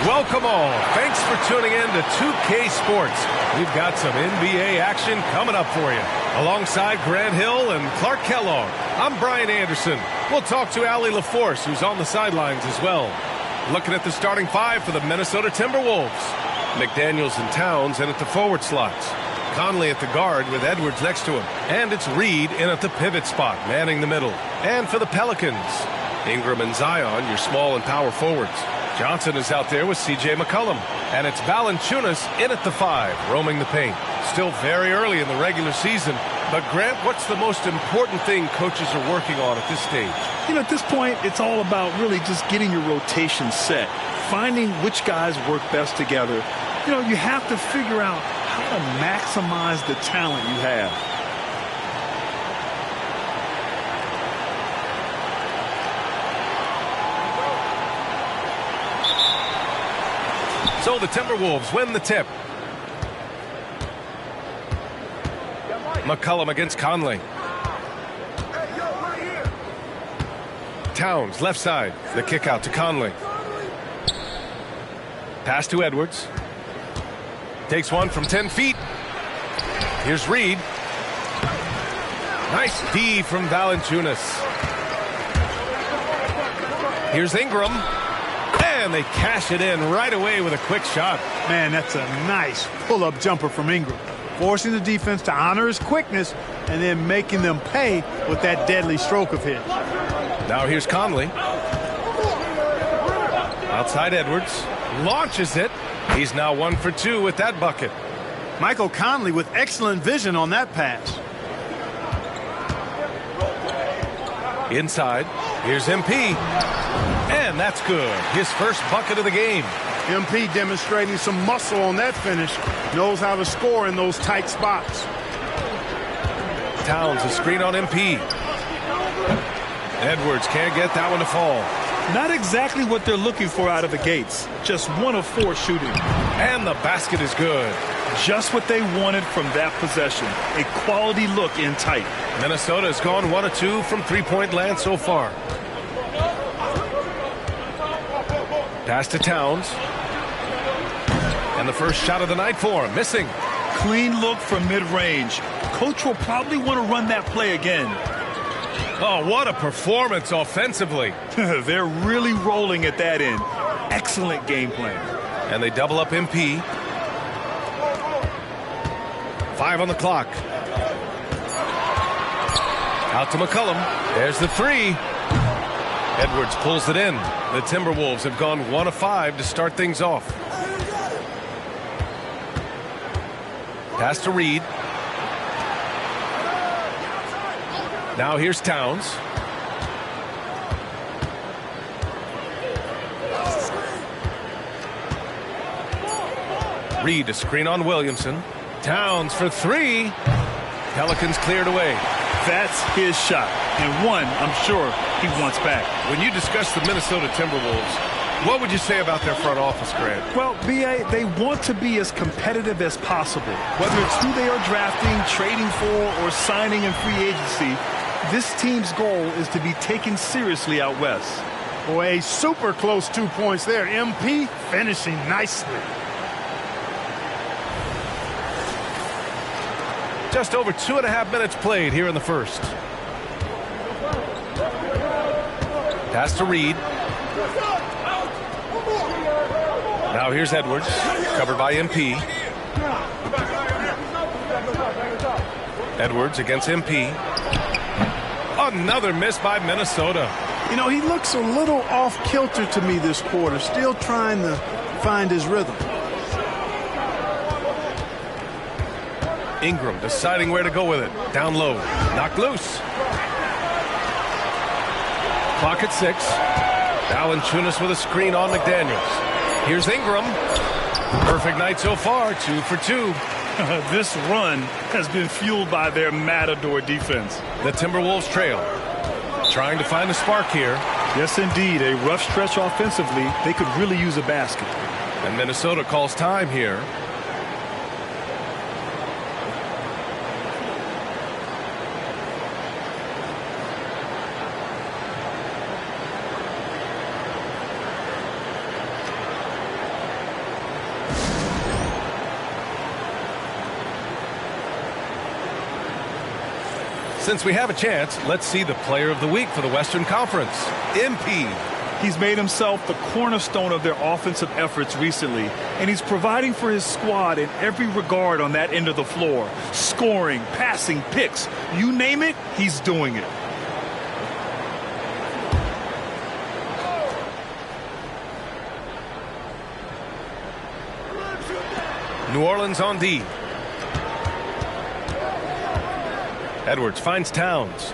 Welcome all. Thanks for tuning in to 2K Sports. We've got some NBA action coming up for you. Alongside Grant Hill and Clark Kellogg, I'm Brian Anderson. We'll talk to Allie LaForce, who's on the sidelines as well. Looking at the starting five for the Minnesota Timberwolves. McDaniels and Towns in at the forward slots. Conley at the guard with Edwards next to him. And it's Reed in at the pivot spot, manning the middle. And for the Pelicans, Ingram and Zion, your small and power forwards. Johnson is out there with C.J. McCollum. And it's Valanciunas in at the 5, roaming the paint. Still very early in the regular season. But, Grant, what's the most important thing coaches are working on at this stage? You know, at this point, it's all about really just getting your rotation set. Finding which guys work best together. You know, you have to figure out how to maximize the talent you have. So the Timberwolves win the tip. McCollum against Conley. Towns, left side. The kick out to Conley. Pass to Edwards. Takes one from 10 feet. Here's Reed. Nice D from Valanciunas. Here's Ingram. And they cash it in right away with a quick shot. Man, that's a nice pull-up jumper from Ingram. Forcing the defense to honor his quickness and then making them pay with that deadly stroke of his. Now here's Conley. Outside Edwards. Launches it. He's now 1 for 2 with that bucket. Michael Conley with excellent vision on that pass. Inside. Here's MP. And that's good. His first bucket of the game. MP demonstrating some muscle on that finish. Knows how to score in those tight spots. Towns a screen on MP. Edwards can't get that one to fall. Not exactly what they're looking for out of the gates. Just 1 of 4 shooting. And the basket is good. Just what they wanted from that possession. A quality look in tight. Minnesota has gone 1 of 2 from three-point land so far. Pass to Towns. And the first shot of the night for him. Missing. Clean look from mid-range. Coach will probably want to run that play again. Oh, what a performance offensively. They're really rolling at that end. Excellent game plan. And they double up MP. 5 on the clock. Out to McCollum. There's the 3. Edwards pulls it in. The Timberwolves have gone 1 of 5 to start things off. Pass to Reed. Now here's Towns. Reed a screen on Williamson. Towns for 3. Pelicans cleared away. That's his shot. And one, I'm sure, he wants back. When you discuss the Minnesota Timberwolves, what would you say about their front office, Grant? Well, B.A., they want to be as competitive as possible. Whether it's who they are drafting, trading for, or signing in free agency, this team's goal is to be taken seriously out west. Boy, a super close 2 points there. MP finishing nicely. Just over 2.5 minutes played here in the first. Pass to Reed. Now here's Edwards, covered by MP. Edwards against MP. Another miss by Minnesota. You know, he looks a little off-kilter to me this quarter, still trying to find his rhythm. Ingram deciding where to go with it. Down low. Knocked loose. Clock at 6. Valanciunas with a screen on McDaniels. Here's Ingram. Perfect night so far. 2 for 2. This run has been fueled by their Matador defense. The Timberwolves trail. Trying to find a spark here. Yes, indeed. A rough stretch offensively. They could really use a basket. And Minnesota calls time here. Since we have a chance, let's see the player of the week for the Western Conference. MP. He's made himself the cornerstone of their offensive efforts recently, and he's providing for his squad in every regard on that end of the floor. Scoring, passing, picks, you name it, he's doing it. New Orleans on D. Edwards finds Towns.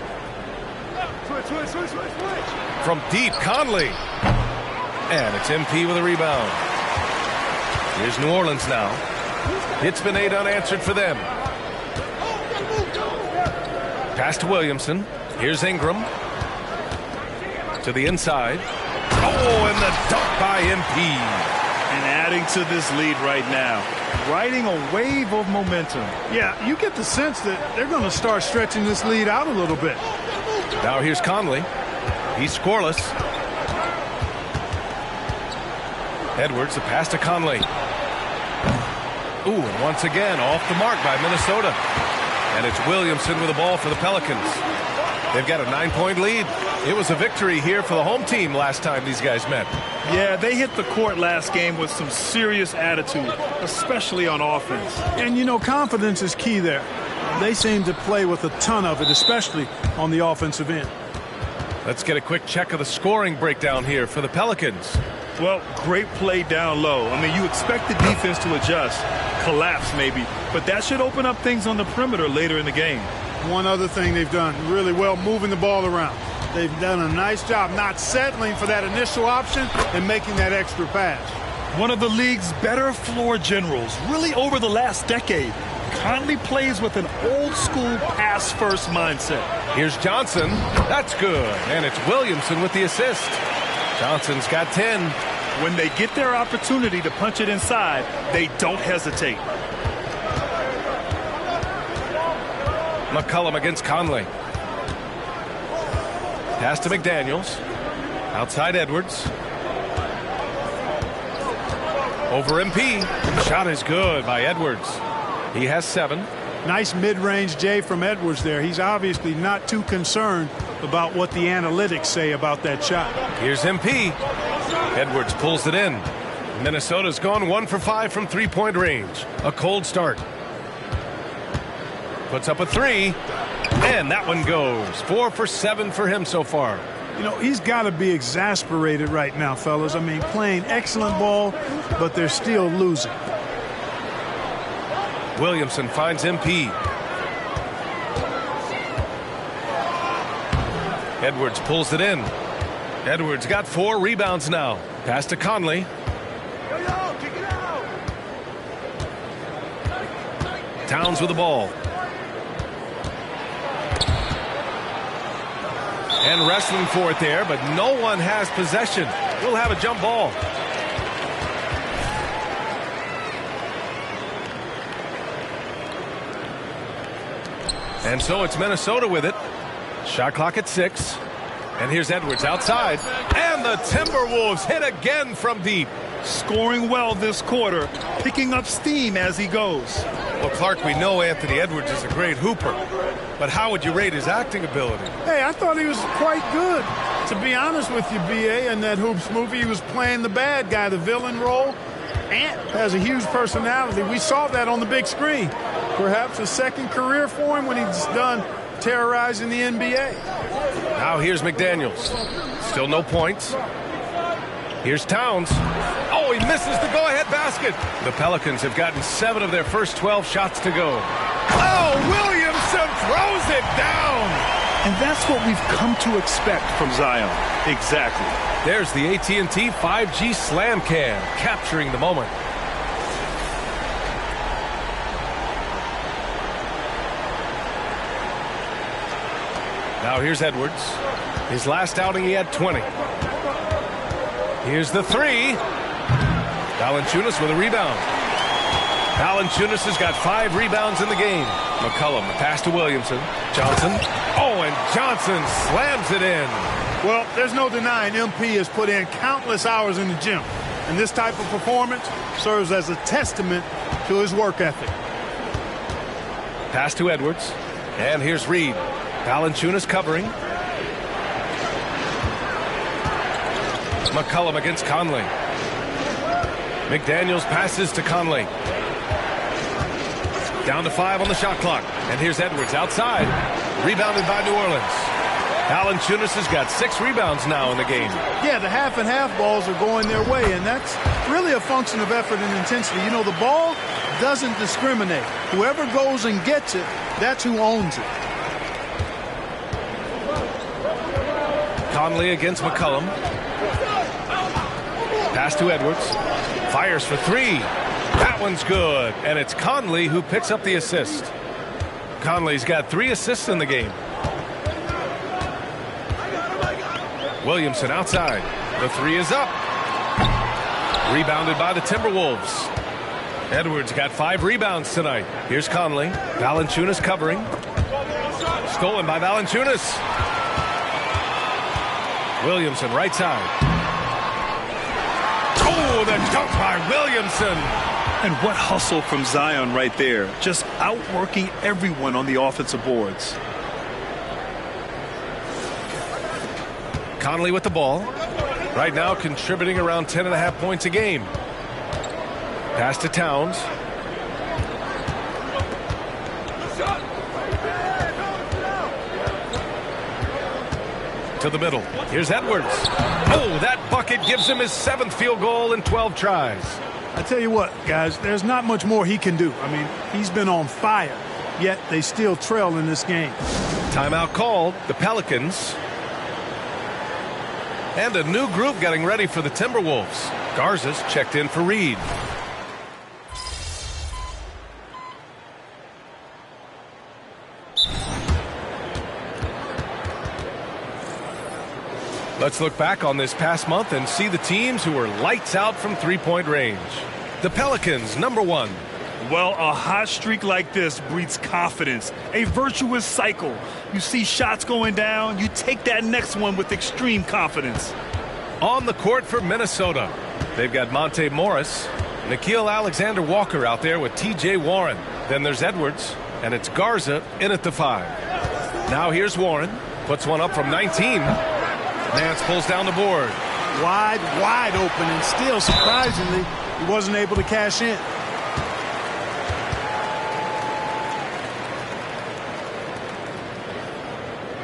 From deep, Conley. And it's MP with a rebound. Here's New Orleans now. It's been 8 unanswered for them. Pass to Williamson. Here's Ingram. To the inside. Oh, and the dunk by MP. And adding to this lead right now. Riding a wave of momentum. Yeah, you get the sense that they're going to start stretching this lead out a little bit. Now here's Conley. He's scoreless. Edwards, the pass to Conley. Ooh, and once again, off the mark by Minnesota. And it's Williamson with the ball for the Pelicans. They've got a 9-point lead. It was a victory here for the home team last time these guys met. Yeah, they hit the court last game with some serious attitude, especially on offense. And, you know, confidence is key there. They seem to play with a ton of it, especially on the offensive end. Let's get a quick check of the scoring breakdown here for the Pelicans. Well, great play down low. I mean, you expect the defense to adjust, collapse maybe, but that should open up things on the perimeter later in the game. One other thing they've done really well, moving the ball around. They've done a nice job not settling for that initial option and making that extra pass. One of the league's better floor generals, really over the last decade. Conley plays with an old-school pass-first mindset. Here's Johnson. That's good. And it's Williamson with the assist. Johnson's got 10. When they get their opportunity to punch it inside, they don't hesitate. McCollum against Conley. Pass to McDaniels. Outside Edwards. Over MP. Shot is good by Edwards. He has 7. Nice mid-range J from Edwards there. He's obviously not too concerned about what the analytics say about that shot. Here's MP. Edwards pulls it in. Minnesota's gone 1 for 5 from 3-point range. A cold start. Puts up a 3. And that one goes. 4 for 7 for him so far. You know, he's got to be exasperated right now, fellas. I mean, playing excellent ball, but they're still losing. Williamson finds MP. Edwards pulls it in. Edwards got 4 rebounds now. Pass to Conley. Towns with the ball. And wrestling for it there, but no one has possession. We'll have a jump ball. And so it's Minnesota with it. Shot clock at 6. And here's Edwards outside. And the Timberwolves hit again from deep. Scoring well this quarter, picking up steam as he goes. Well, Clark, we know Anthony Edwards is a great hooper. But how would you rate his acting ability? Hey, I thought he was quite good. To be honest with you, B.A., in that Hoops movie, he was playing the bad guy, the villain role. Ant has a huge personality. We saw that on the big screen. Perhaps a second career for him when he's done terrorizing the NBA. Now here's McDaniels. Still no points. Here's Towns. Oh, he misses the go-ahead basket. The Pelicans have gotten 7 of their first 12 shots to go. Oh, Williamson throws it down. And that's what we've come to expect from Zion. Exactly. There's the AT&T 5G Slam Cam, capturing the moment. Now here's Edwards. His last outing, he had 20. Here's the 3. Valanciunas with a rebound. Valanciunas has got 5 rebounds in the game. McCollum, the pass to Williamson. Johnson. Oh, and Johnson slams it in. Well, there's no denying MP has put in countless hours in the gym. And this type of performance serves as a testament to his work ethic. Pass to Edwards. And here's Reed. Valanciunas covering. McCollum against Conley. McDaniels passes to Conley. Down to 5 on the shot clock. And here's Edwards outside. Rebounded by New Orleans. Valanciunas has got 6 rebounds now in the game. Yeah, the half and half balls are going their way, and that's really a function of effort and intensity. You know, the ball doesn't discriminate. Whoever goes and gets it, that's who owns it. Conley against McCollum. Pass to Edwards. Fires for 3. That one's good. And it's Conley who picks up the assist. Conley's got 3 assists in the game. Williamson outside. The 3 is up. Rebounded by the Timberwolves. Edwards got 5 rebounds tonight. Here's Conley. Valanciunas covering. Stolen by Valanciunas. Williamson right side. Oh, the dunk by Williamson. And what hustle from Zion right there. Just outworking everyone on the offensive boards. Conley with the ball. Right now contributing around 10.5 points a game. Pass to Towns. To the middle. Here's Edwards. Oh, that bucket gives him his 7th field goal in 12 tries. I tell you what, guys, there's not much more he can do. I mean, he's been on fire, yet they still trail in this game. Timeout called. The Pelicans. And a new group getting ready for the Timberwolves. Garza's checked in for Reed. Let's look back on this past month and see the teams who were lights out from three-point range. The Pelicans, number 1. Well, a hot streak like this breeds confidence, a virtuous cycle. You see shots going down, you take that next one with extreme confidence. On the court for Minnesota, they've got Monte Morris, Nickeil Alexander-Walker out there with T.J. Warren. Then there's Edwards, and it's Garza in at the 5. Now here's Warren, puts one up from 19. Nance pulls down the board. Wide open, and still, surprisingly, he wasn't able to cash in.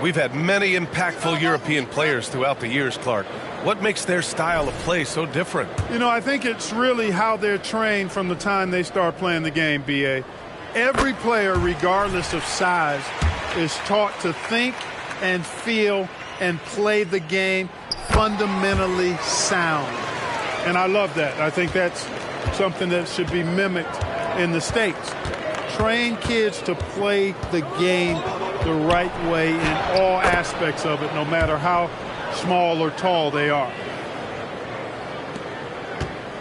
We've had many impactful European players throughout the years, Clark. What makes their style of play so different? You know, I think it's really how they're trained from the time they start playing the game, B.A. Every player, regardless of size, is taught to think and feel and play the game fundamentally sound. And I love that. I think that's something that should be mimicked in the States. Train kids to play the game the right way in all aspects of it, no matter how small or tall they are.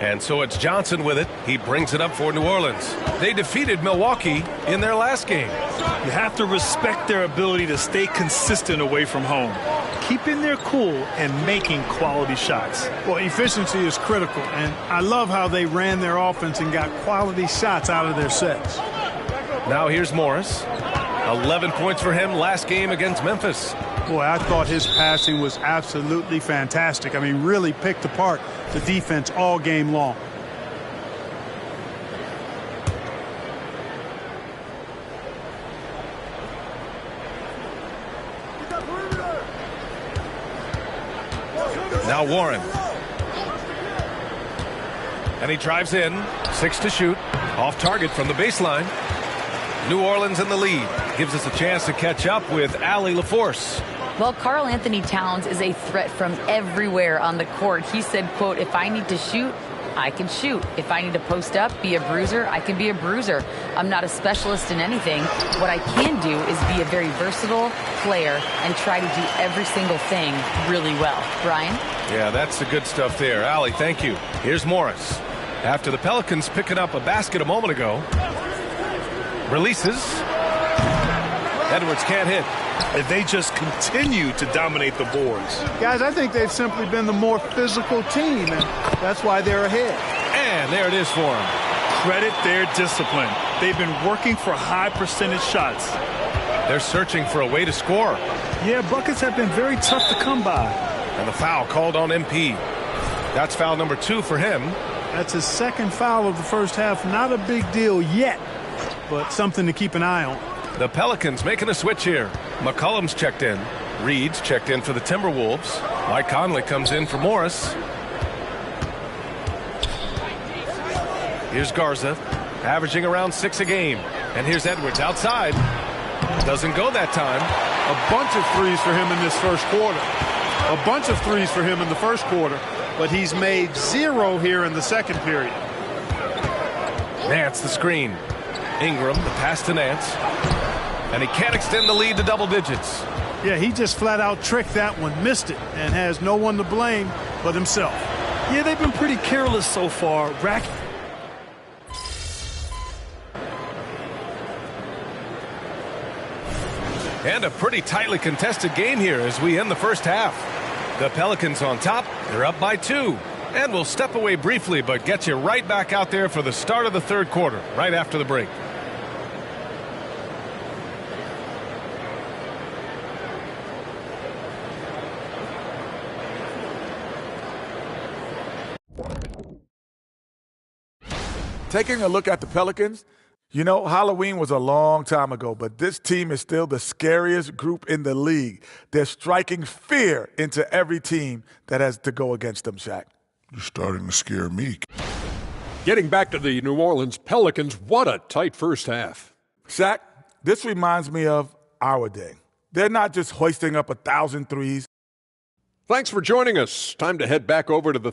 And so it's Johnson with it. He brings it up for New Orleans. They defeated Milwaukee in their last game. You have to respect their ability to stay consistent away from home, keeping their cool and making quality shots. Well, efficiency is critical, and I love how they ran their offense and got quality shots out of their sets. Now here's Morris. 11 points for him last game against Memphis. Boy, I thought his passing was absolutely fantastic. I mean, really picked apart the defense all game long. Now Warren. And he drives in. 6 to shoot. Off target from the baseline. New Orleans in the lead. Gives us a chance to catch up with Allie LaForce. Well, Karl Anthony Towns is a threat from everywhere on the court. He said, quote, if I need to shoot, I can shoot. If I need to post up, be a bruiser, I can be a bruiser. I'm not a specialist in anything. What I can do is be a very versatile player and try to do every single thing really well. Brian? Yeah, that's the good stuff there. Allie, thank you. Here's Morris. After the Pelicans picking up a basket a moment ago. Releases. Edwards can't hit. And they just continue to dominate the boards. Guys, I think they've simply been the more physical team, and that's why they're ahead. And there it is for them. Credit their discipline. They've been working for high percentage shots. They're searching for a way to score. Yeah, buckets have been very tough to come by. And the foul called on MP. That's foul number 2 for him. That's his second foul of the first half. Not a big deal yet, but something to keep an eye on. The Pelicans making a switch here. McCollum's checked in. Reed's checked in for the Timberwolves. Mike Conley comes in for Morris. Here's Garza, averaging around 6 a game. And here's Edwards outside. Doesn't go that time. A bunch of threes for him in this first quarter. A bunch of threes for him in the first quarter. But he's made 0 here in the second period. Nance the screen. Ingram, the pass to Nance. And he can't extend the lead to double digits. Yeah, he just flat out tricked that one, missed it, and has no one to blame but himself. Yeah, they've been pretty careless so far. And a pretty tightly contested game here as we end the first half. The Pelicans on top. They're up by 2. And we'll step away briefly, but get you right back out there for the start of the third quarter, right after the break. Taking a look at the Pelicans, you know, Halloween was a long time ago, but this team is still the scariest group in the league. They're striking fear into every team that has to go against them, Shaq. You're starting to scare me. Getting back to the New Orleans Pelicans, what a tight first half. Shaq, this reminds me of our day. They're not just hoisting up 1,000 threes. Thanks for joining us. Time to head back over to the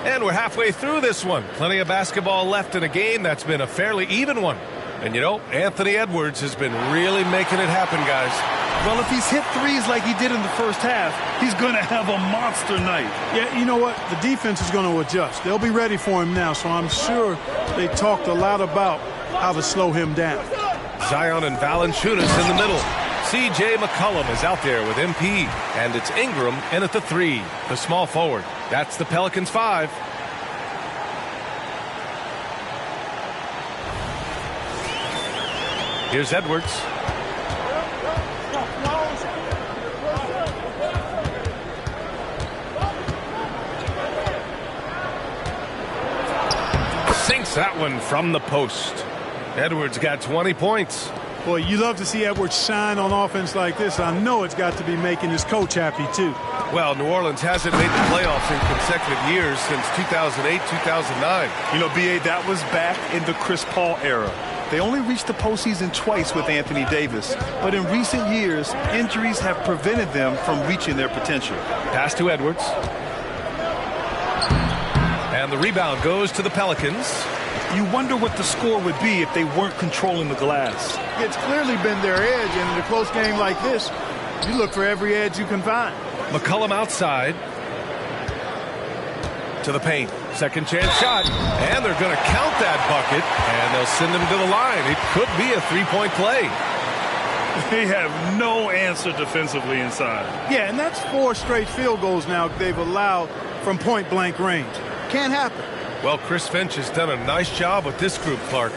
And we're halfway through this one. Plenty of basketball left in a game that's been a fairly even one. And, you know, Anthony Edwards has been really making it happen, guys. Well, if he's hit threes like he did in the first half, he's going to have a monster night. Yeah, you know what? The defense is going to adjust. They'll be ready for him now, so I'm sure they talked a lot about how to slow him down. Zion and Valanciunas in the middle. C.J. McCollum is out there with MP. And it's Ingram in at the 3, the small forward. That's the Pelicans 5. Here's Edwards. Sinks that one from the post. Edwards got 20 points. Boy, you love to see Edwards shine on offense like this. I know it's got to be making his coach happy, too. Well, New Orleans hasn't made the playoffs in consecutive years since 2008, 2009. You know, B.A., that was back in the Chris Paul era. They only reached the postseason twice with Anthony Davis. But in recent years, injuries have prevented them from reaching their potential. Pass to Edwards. And the rebound goes to the Pelicans. You wonder what the score would be if they weren't controlling the glass. It's clearly been their edge, and in a close game like this, you look for every edge you can find. McCollum outside. To the paint. Second chance shot. And they're going to count that bucket, and they'll send him to the line. It could be a three-point play. They have no answer defensively inside. Yeah, and that's 4 straight field goals now they've allowed from point-blank range. Can't happen. Well, Chris Finch has done a nice job with this group, Clark.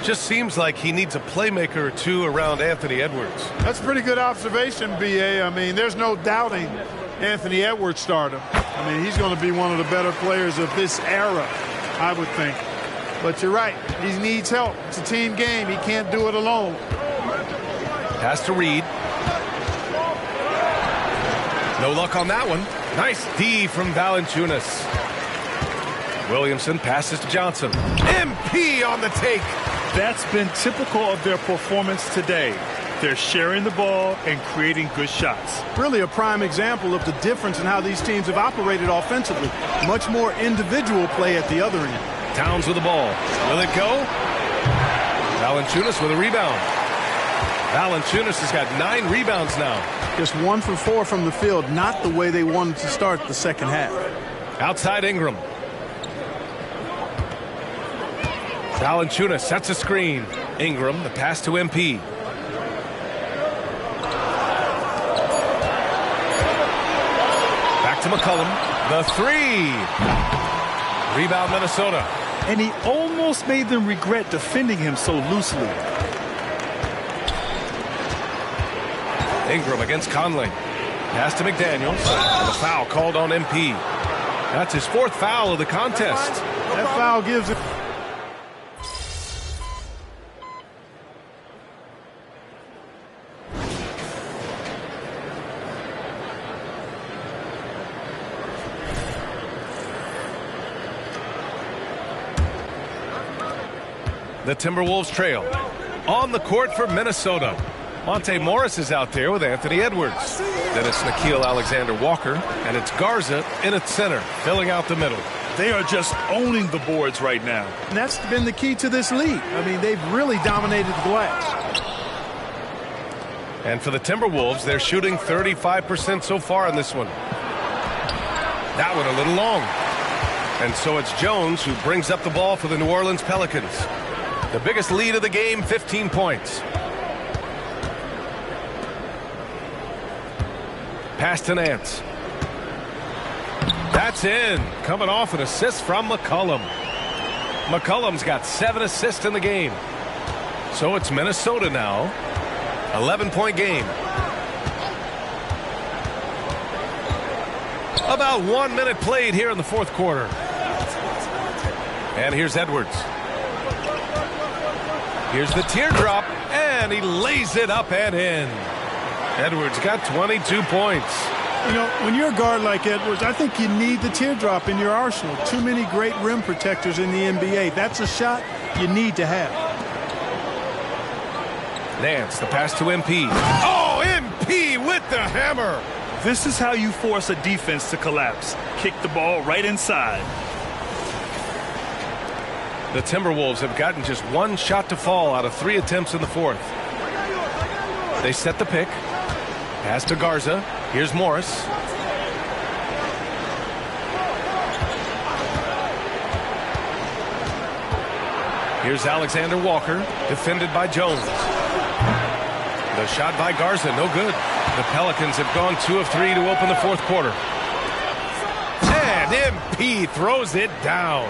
Just seems like he needs a playmaker or two around Anthony Edwards. That's a pretty good observation, B.A. I mean, there's no doubting Anthony Edwards' stardom. I mean, he's going to be one of the better players of this era, I would think. But you're right. He needs help. It's a team game. He can't do it alone. Pass to Reed. No luck on that one. Nice D from Valanciunas. Williamson passes to Johnson. MP on the take. That's been typical of their performance today. They're sharing the ball and creating good shots. Really a prime example of the difference in how these teams have operated offensively. Much more individual play at the other end. Towns with the ball. Will it go? Valanciunas with a rebound. Valanciunas has got 9 rebounds now. Just 1 for 4 from the field. Not the way they wanted to start the second half. Outside Ingram. Valanciunas sets a screen. Ingram, the pass to MP. Back to McCollum. The three. Rebound Minnesota. And he almost made them regret defending him so loosely. Ingram against Conley. Pass to McDaniels. And a foul called on MP. That's his fourth foul of the contest. That foul gives him. The Timberwolves trail. On the court for Minnesota. Monte Morris is out there with Anthony Edwards. Then it's Nickeil Alexander-Walker, and it's Garza in its center, filling out the middle. They are just owning the boards right now. And that's been the key to this league. I mean, they've really dominated the glass. And for the Timberwolves, they're shooting 35% so far in this one. That one a little long. And so it's Jones who brings up the ball for the New Orleans Pelicans. The biggest lead of the game, 15 points. Pass to Nance. That's in. Coming off an assist from McCollum. McCollum's got 7 assists in the game. So it's Minnesota now. 11-point game. About 1 minute played here in the fourth quarter. And here's Edwards. Here's the teardrop, and he lays it up and in. Edwards got 22 points. You know, when you're a guard like Edwards, I think you need the teardrop in your arsenal. Too many great rim protectors in the NBA. That's a shot you need to have. Nance, the pass to MP. Oh, MP with the hammer. This is how you force a defense to collapse. Kick the ball right inside. The Timberwolves have gotten just 1 shot to fall out of 3 attempts in the fourth. They set the pick. Pass to Garza. Here's Morris. Here's Alexander Walker, defended by Jones. The shot by Garza, no good. The Pelicans have gone 2 of 3 to open the fourth quarter. And MP throws it down.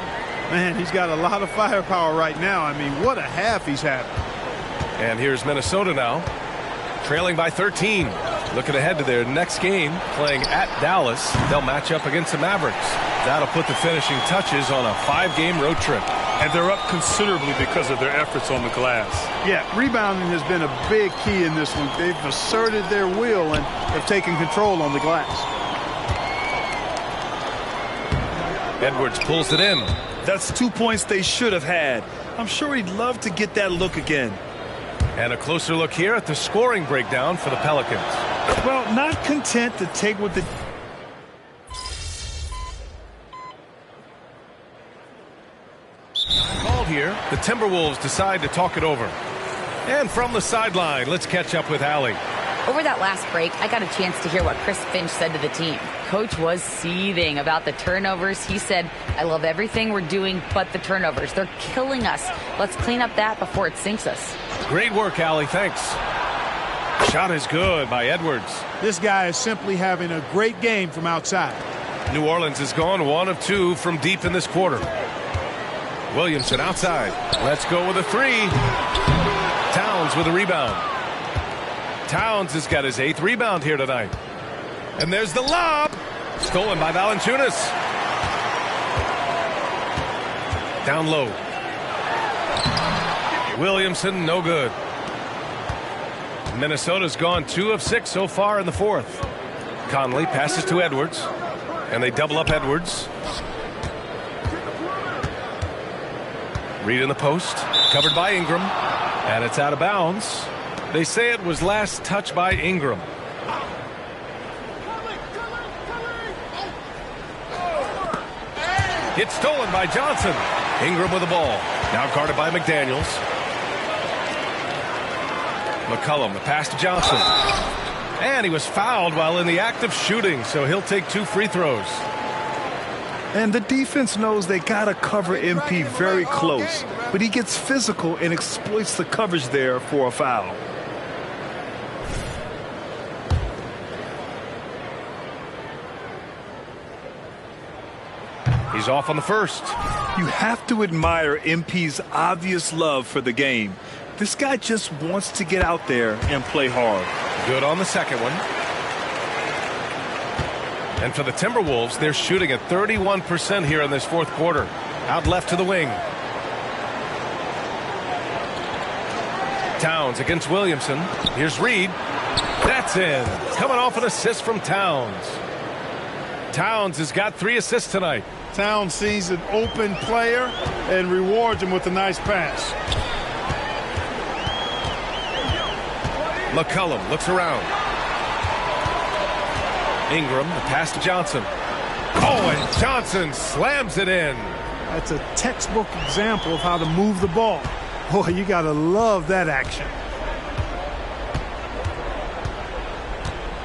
Man, he's got a lot of firepower right now. I mean, what a half he's having. And here's Minnesota now, trailing by 13. Looking ahead to their next game, playing at Dallas. They'll match up against the Mavericks. That'll put the finishing touches on a 5-game road trip. And they're up considerably because of their efforts on the glass. Yeah, rebounding has been a big key in this one. They've asserted their will and have taken control on the glass. Edwards pulls it in. That's 2 points they should have had. I'm sure he'd love to get that look again. And a closer look here at the scoring breakdown for the Pelicans. Well, not content to take what the... Called here, the Timberwolves decide to talk it over. And from the sideline, let's catch up with Allie. Over that last break, I got a chance to hear what Chris Finch said to the team. Coach was seething about the turnovers. He said, I love everything we're doing but the turnovers. They're killing us. Let's clean up that before it sinks us. Great work, Allie. Thanks. Shot is good by Edwards. This guy is simply having a great game from outside. New Orleans has gone 1 of 2 from deep in this quarter. Williamson outside. Let's go with a 3. Towns with a rebound. Towns has got his 8th rebound here tonight. And there's the lob. Stolen by Valanciunas. Down low. Williamson, no good. Minnesota's gone 2 of 6 so far in the fourth. Conley passes to Edwards. And they double up Edwards. Reed in the post. Covered by Ingram. And it's out of bounds. They say it was last touched by Ingram. It's stolen by Johnson. Ingram with the ball. Now guarded by McDaniels. McCollum, the pass to Johnson. And he was fouled while in the act of shooting, so he'll take 2 free throws. And the defense knows they got to cover MP very close. But he gets physical and exploits the coverage there for a foul. He's off on the first. You have to admire MP's obvious love for the game. This guy just wants to get out there and play hard. Good on the second one. And for the Timberwolves, they're shooting at 31% here in this fourth quarter. Out left to the wing. Towns against Williamson. Here's Reed. That's in. Coming off an assist from Towns. Towns has got 3 assists tonight. Towns sees an open player and rewards him with a nice pass. McCollum looks around. Ingram, the pass to Johnson. Oh, and Johnson slams it in. That's a textbook example of how to move the ball. Boy, you got to love that action.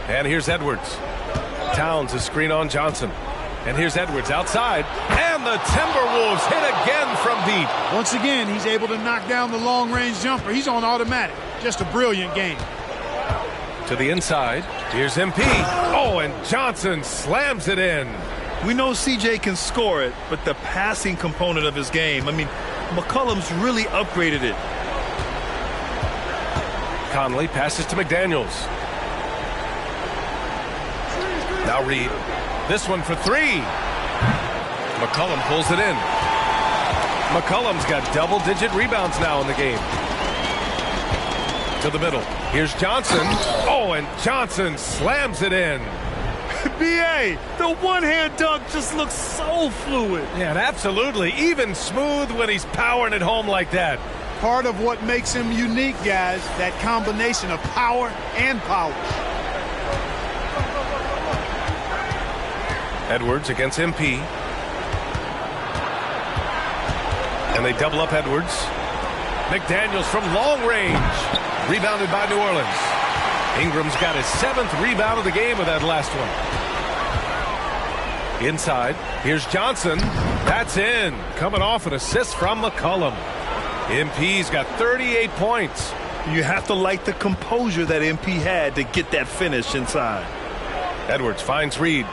And here's Edwards. Towns is screen on Johnson. And here's Edwards outside. And the Timberwolves hit again from deep. Once again, he's able to knock down the long-range jumper. He's on automatic. Just a brilliant game. To the inside. Here's MP. Oh, and Johnson slams it in. We know CJ can score it, but the passing component of his game, I mean, McCollum's really upgraded it. Conley passes to McDaniels. Now Reed. This one for 3. McCollum pulls it in. McCollum's got double-digit rebounds now in the game. To the middle. Here's Johnson. Oh, and Johnson slams it in. B.A., the one-hand dunk just looks so fluid. Yeah, and absolutely. Even smooth when he's powering it home like that. Part of what makes him unique, guys, that combination of power and power. Edwards against MP. And they double up Edwards. McDaniels from long range. Rebounded by New Orleans. Ingram's got his 7th rebound of the game with that last one. Inside. Here's Johnson. That's in. Coming off an assist from McCollum. MP's got 38 points. You have to like the composure that MP had to get that finish inside. Edwards finds Reed.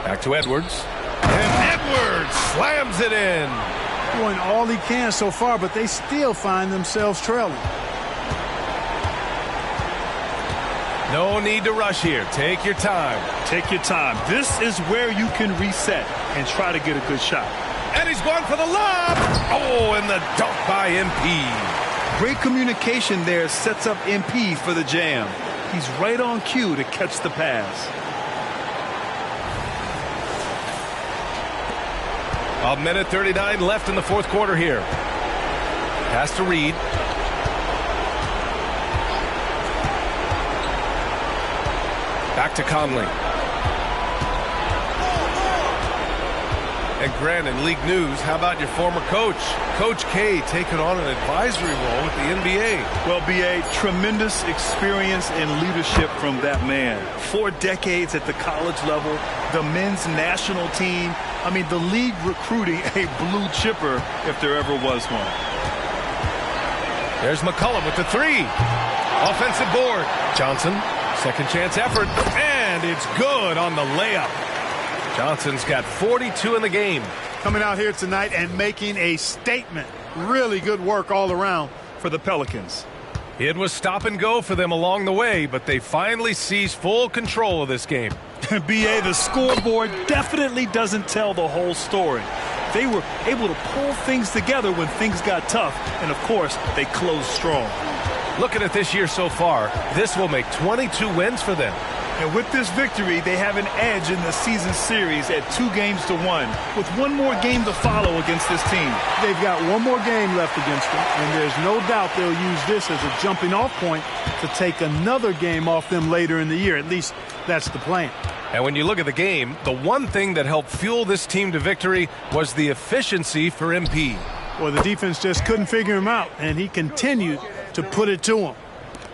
Back to Edwards. And Edwards slams it in. Doing all he can so far, but they still find themselves trailing. No need to rush here. Take your time. Take your time. This is where you can reset and try to get a good shot. And he's going for the lob. Oh, and the dunk by MP. Great communication there sets up MP for the jam. He's right on cue to catch the pass. A minute 39 left in the fourth quarter here. Pass to Reed. Back to Conley. And Grant, in league news, how about your former coach? Coach K taking on an advisory role with the NBA. Well, B.A., tremendous experience and leadership from that man. 4 decades at the college level, the men's national team. I mean, the league recruiting a blue chipper if there ever was one. There's McCollum with the 3. Offensive board. Johnson, second chance effort, and it's good on the layup. Johnson's got 42 in the game. Coming out here tonight and making a statement. Really good work all around for the Pelicans. It was stop and go for them along the way, but they finally seized full control of this game. B.A., the scoreboard definitely doesn't tell the whole story. They were able to pull things together when things got tough, and of course, they closed strong. Looking at this year so far, this will make 22 wins for them. And with this victory, they have an edge in the season series at 2-1, with one more game to follow against this team. They've got one more game left against them, and there's no doubt they'll use this as a jumping-off point to take another game off them later in the year. At least that's the plan. And when you look at the game, the one thing that helped fuel this team to victory was the efficiency for MP. Well, the defense just couldn't figure him out, and he continued to put it to him.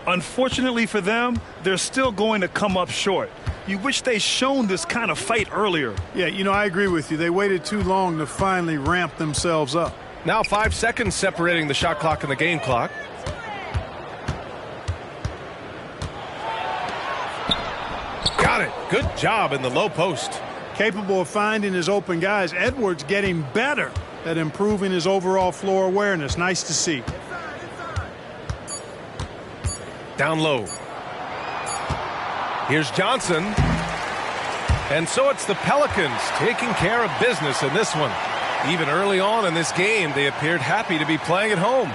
Unfortunately for them, they're still going to come up short. You wish they'd shown this kind of fight earlier. Yeah, you know, I agree with you. They waited too long to finally ramp themselves up. Now 5 seconds separating the shot clock and the game clock. Got it. Good job in the low post. capable of finding his open guys. Edwards getting better at improving his overall floor awareness. Nice to see. Down low. Here's Johnson. And so it's the Pelicans taking care of business in this one. Even early on in this game, they appeared happy to be playing at home.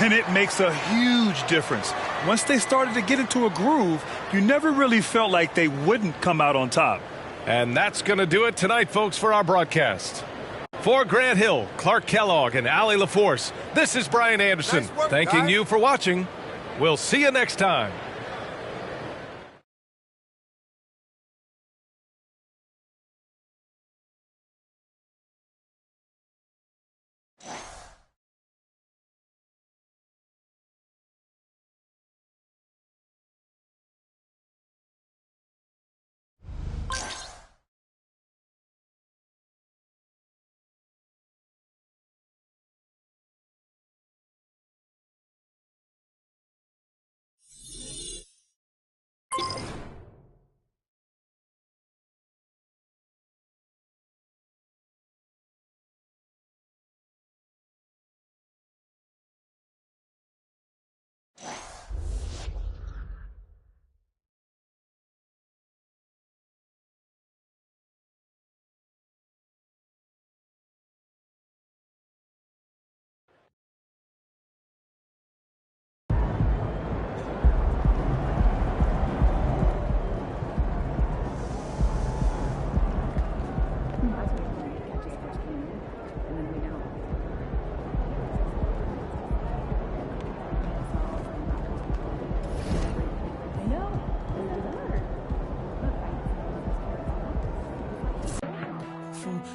And it makes a huge difference. Once they started to get into a groove, you never really felt like they wouldn't come out on top. And that's going to do it tonight, folks, for our broadcast. For Grant Hill, Clark Kellogg, and Allie LaForce, this is Brian Anderson, thanking you for watching. We'll see you next time.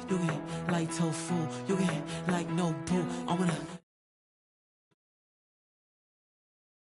You get light tofu, you get